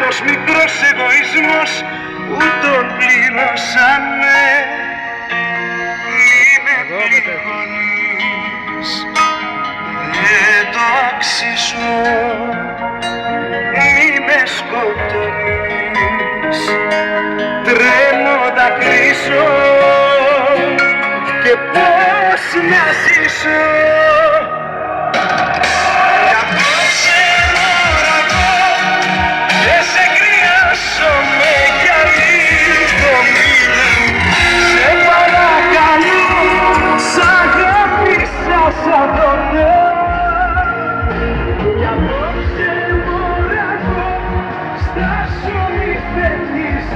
Τος μικρός εγωισμός που τον πλήρωσανε. Μη με πληγώνεις, δεν το αξίζω. Μη με σκοτώνεις, τρέμω δακρύσω. Και πώς να ζήσω. Για απόψε μωράκο, στάσου μη φεύγεις.